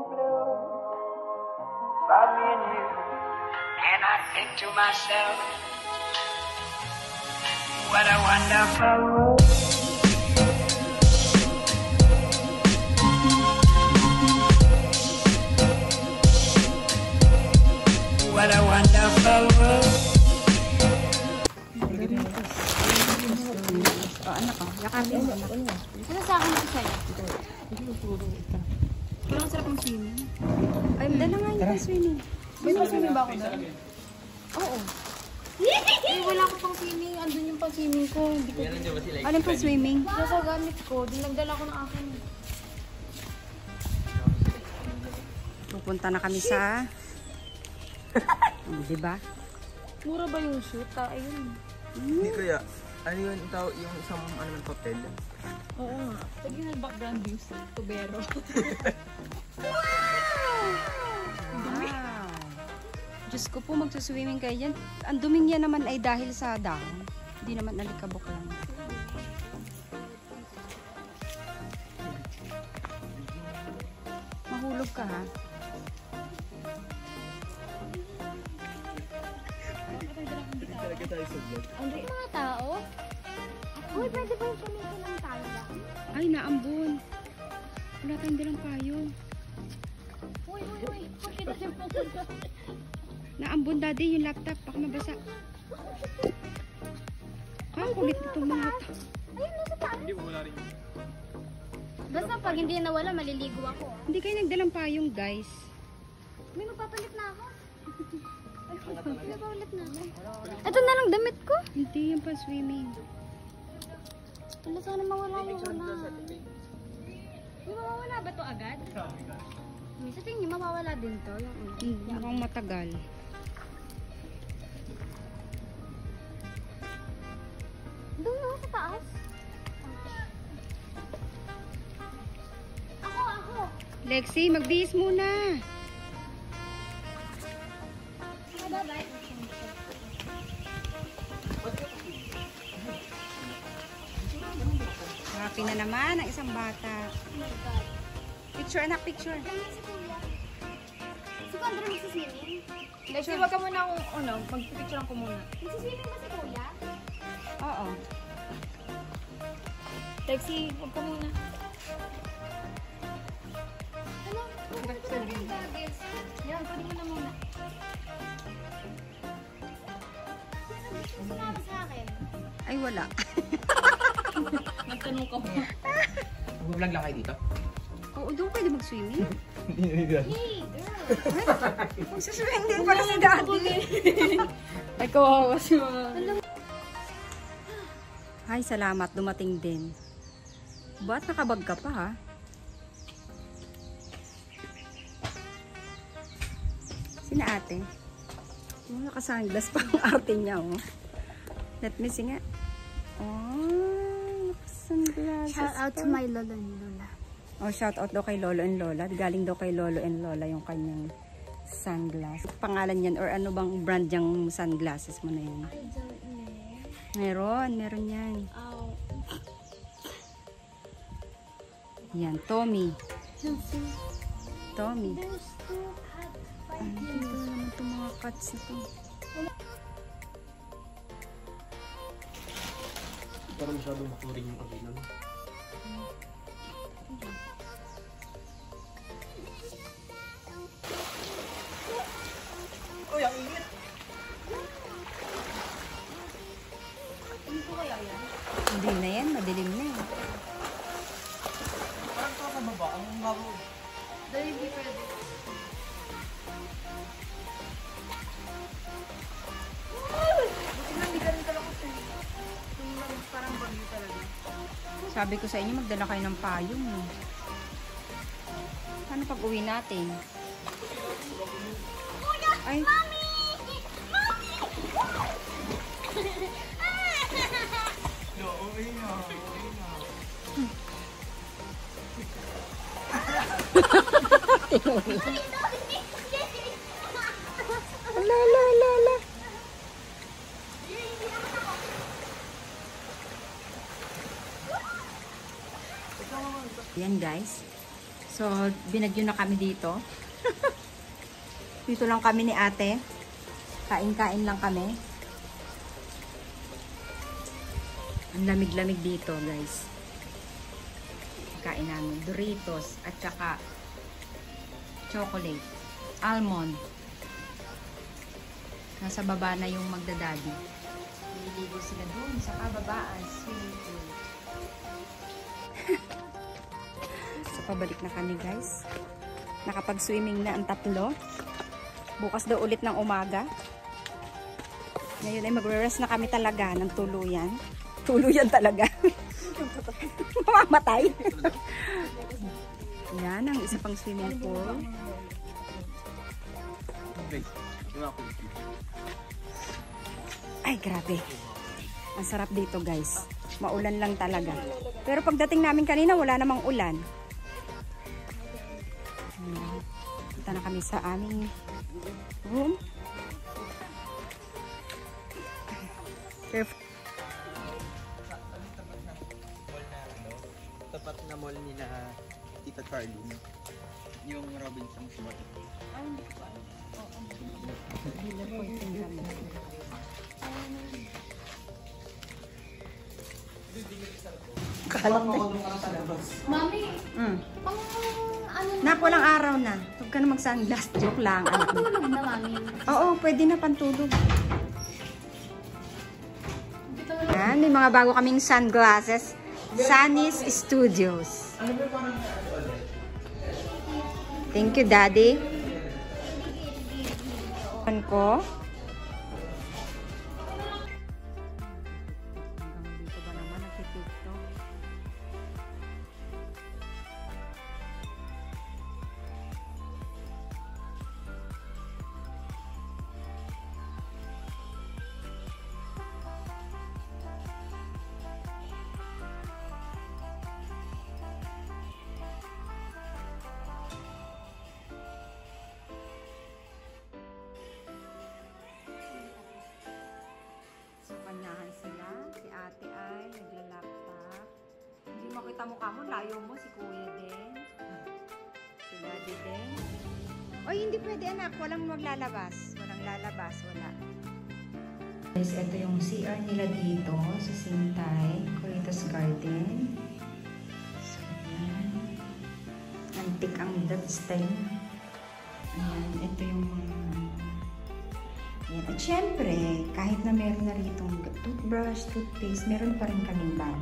blue for me and you. And I think to myself, what a wonderful world. What a wonderful world. Anak ko, yakapin mo. Ano sa akin ito sa'yo? Parang sarap ng swimming. Ay, dala nga yung swimming. May pa-swimming ba ako doon? Oo. Ay, wala ko pang swimming. Andun yung pang-swimming ko. Ano yung pang-swimming? Nasa gamit ko. Dinagdala ko ng akin. Pupunta na kami sa... diba? Mura ba yung shoot? Ayun. Hindi kaya. Ano yun? Yung isang ng hotel? Oo nga. Pag yung background views, tubero. Wow! Diyos ko po, magsuswimming kayo dyan. Ang duming yan naman ay dahil sa dahon. Hindi naman alikabok lang. Mahulog ka ha? Talaga tayo sa vlog. Ang mga tao? Uy, pwede ba yung kumito ng tayo lang? Ay, naambun. Wala tayong dalang payong. Uy. Pakita yung pupunta. Naambun, daddy, yung laptop. Baka mabasa. Kulit itong mga ito. Ayun, nasa tayo. Hindi mo wala rin yun. Basta pag hindi nawala, maliligo ako. Hindi kayo nagdalang payong, guys. May magpapalit na ako. Magpapalit na ako. Ito na lang damit ko. Hindi yan pa swimming. Wala, sana mawala. May mawawala ba to agad? Sa tingin niyo, mawawala din to. Mukhang matagal. Doon na sa taas. Ako. Lexi, magbihis muna. Bye-bye. Happy na naman ang isang bata. Picture, anak, picture. Si Condra magsiswimming? Lexi, wag ka muna akong, magpipicturean ko muna. Magsiswimming ba si Kuya? Oo. Lexi, wag ka muna. Ano? Kunin ko na yung goggles. Yan, kunin mo na muna. Sumama sa akin. Ay, wala. Nagtanong ka mo. Mag-vlog lang kayo dito? Oo, doon pwede mag-swimming. Hindi na nila. Hey, girl! Mag-swimming din pala si daddy. Ay, kawawa si mga. Ay, salamat. Dumating din. Ba't nakabag ka pa, ha? Sina ate? Oh, nakasunglass pa ang arte niya, oh. Let me see nga. Oh, nakasunglasses Shout out pa. to my lolo and lola. Oh, shout out daw kay Lolo and Lola. Galing daw kay Lolo and Lola yung kanyang sunglass. Pangalan yan or ano bang brand yung sunglasses mo na yun? I don't know. Meron yan. Oh. Yan, Tommy. Tommy. There's two cats fighting. Ito naman itong mga cats na to. Parang masyadong maturing yung kabilang. Uy, ang init! Hindi ko kaya yan. Hindi na yan, madilim na yan. Parang ito sa baba, ang laro. Dahil hindi pwede. Buti na hindi ganun talaga ko. Parang bagyo talaga. Sabi ko sa inyo, magdala kayo ng payong. Eh. Paano pag uwi natin? Ay, la. Yan guys. So So, binagyo na kami dito. Dito lang kami ni ate. Kain-kain lang kami. Ang lamig-lamig dito, guys. Kain namin Doritos at saka chocolate. Almond. Nasa baba na yung magdadadi. Nililigo sila doon sa kababaan. Swimming pool. So, pabalik na kami, guys. Nakapag-swimming na ang tatlo. Bukas daw ulit ng umaga. Ngayon ay magre-rest na kami talaga ng tuluyan. Tuluyan talaga. Mamamatay. Yan ang isa pang swimming pool. Ay, grabe. Ang sarap dito, guys. Maulan lang talaga. Pero pagdating namin kanina, wala namang ulan. Punta na kami sa aming room. Tapat na mall ni na Tita Carlin. Yung Robinsons Mall. Ay, hindi ko alam. Dealer po yung tingnan. Mami, pang ano Nak, walang araw na. Huwag ka na mag-sunglass. Joke lang. Anak mo. tulog na, mami? Oo, pwede na pantulog. Yan, may mga bago kaming sunglasses. Sunny's Studios. Thank you, Daddy. Hanggang dito ba naman nagtitiktok? So, kanyahan sila. Si ate ay nagla-laptop. Hindi makita mukha mo. Layo mo. Si kuya din. Si daddy din. Oy, hindi pwede anak. Walang maglalabas. Walang lalabas. Wala. Guys, ito yung CR nila dito sa Sintay. Corritos Garden. So, yan. Antik ang that style. Ayan. Ito yung yan. At syempre, kahit na meron na rito toothbrush, toothpaste, meron pa rin kaming bag.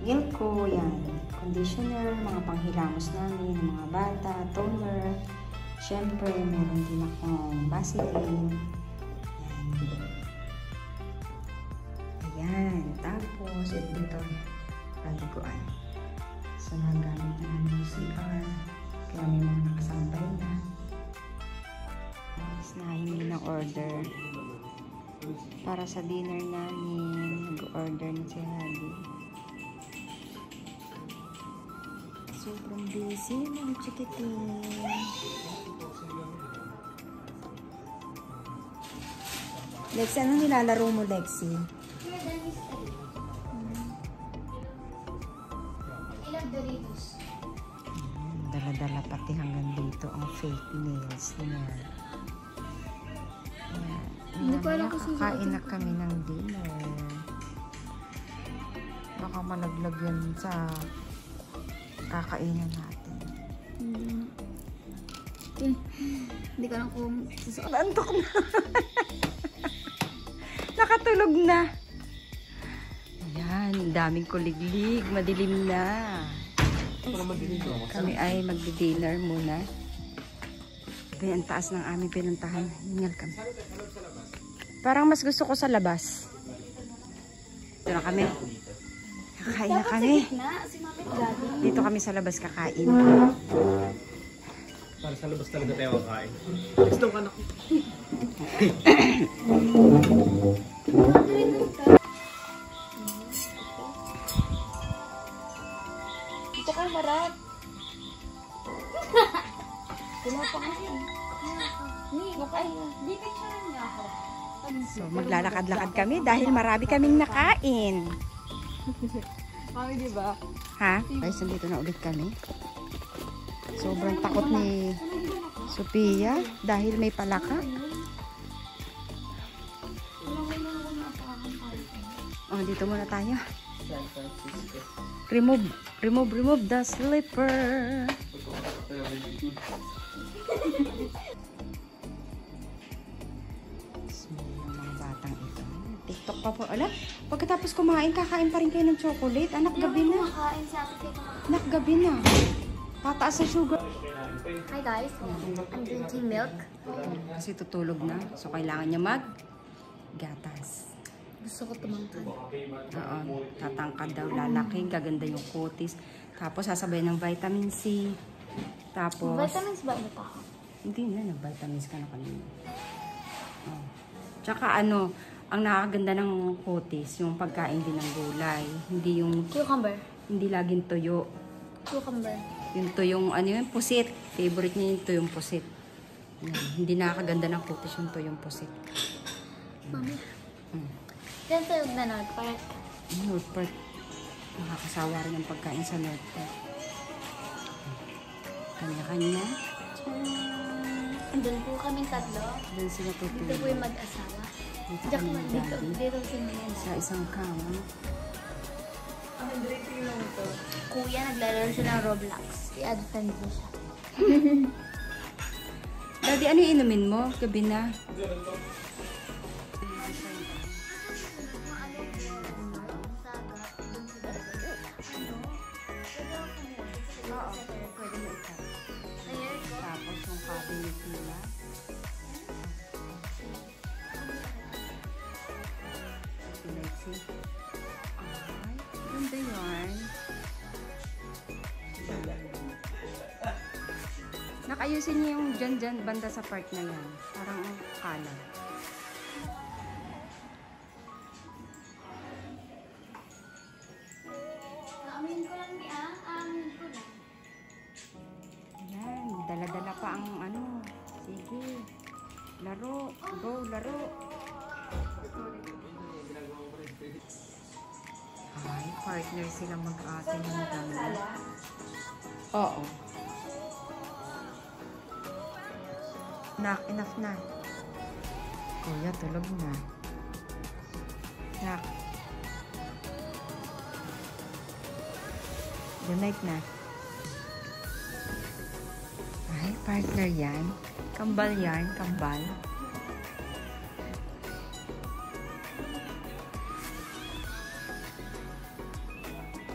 Milko, yan. Conditioner, mga panghilamos namin, mga bata, toner. Syempre, meron din akong Vaseline. Yan. Ayan. Tapos, ito dito, paliguan. So, nagamit na namin yung CR. Kaya may mga nakasambay na. Nahingi ng order para sa dinner namin. Nag-order na si Hadi. Sobrang busy ng chikitin. Lexi, anong nilalaro mo, Lexi? Ilang Doritos? Dala-dala pati hanggang dito ang fake nails niya. Hindi ko alam kung kakain na kami ng dinner. Baka malaglag yan sa kakainan natin. Hindi ko alam kung susunod. Antok na. Nakatulog na. Ayan, daming kuliglig. Madilim na. Kami ay magdi-dinner muna. Kaya ang taas ng aming pinuntahan. Hingal kami. Parang mas gusto ko sa labas. Dito na kami. Kakain na kami. Si Mami at Daddy. Dito kami sa labas kakain. Para sa labas talaga tayo kakain. Gusto ka na. Ito ka harap. Wala pa kasi. Di picture niya ako. So, maglalakad-lakad kami dahil marami kaming nakain. Mami, di ba? Ha? Guys, nandito na ulit kami. Sobrang takot ni Sophia dahil may palaka. Oh, dito muna tayo. Remove the slipper. Mga batang ito. TikTok pa po. Ala, pagkatapos kumain, kakain pa rin kayo ng chocolate. Anak, gabi na. Kumakain si ate. Anak, gabi na. Tataas sa sugar. Hi guys, I'm drinking milk. Kasi tutulog na. So, kailangan niya mag-gatas. Gusto ko tumangkad. Oo, tatangkad daw, lalaki, gaganda yung kutis. Tapos, sasabay ng vitamin C. Tapos, Vitamins ba ito? hindi na, nag-vitamins ka na kanina. Oh. Tsaka ano, ang nakakaganda ng kutis, yung pagkain din ng gulay. Hindi yung, Cucumber. hindi laging tuyo. Cucumber. Yung tuyong, ano yun, pusit. Favorite niya yung tuyong pusit. Yan. Hindi nakakaganda ng kutis yung tuyong pusit. Mami. Hmm. Yan tayo na nag-park. North Park. Nakakasawa rin ang pagkain sa North Park. Kanya-kanya. Andun po kaming tatlo. Doon sila Dito po tutulog. yung mag-asawa. Dito Diyan kami po, ni dito. Daddy. Dito si Mian. Sa isang kama. Kuya, naglalaro siya ng Roblox. I-add friend mo siya. Daddy, ano yung inumin mo? Gabi na. Oo, pwede mo isa. Tapos yung cabinet nila. Si Lexi. Ay, ganda yarn. Nakayusin niyo yung dyan banda sa part na yan. Parang kalat. Amin ko lang niya. Amin ko lang. Yan, dala-dala pa ang ano. Sige. Laro. Go, laro. Ay, partner silang mag-ate ng gamit. Oo. Nak, enough na. Kuya, tulog na. Nak. Good night na. Ay, partner yan. Kambal yan, kambal.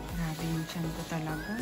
Grabe yung tiyan ko talaga.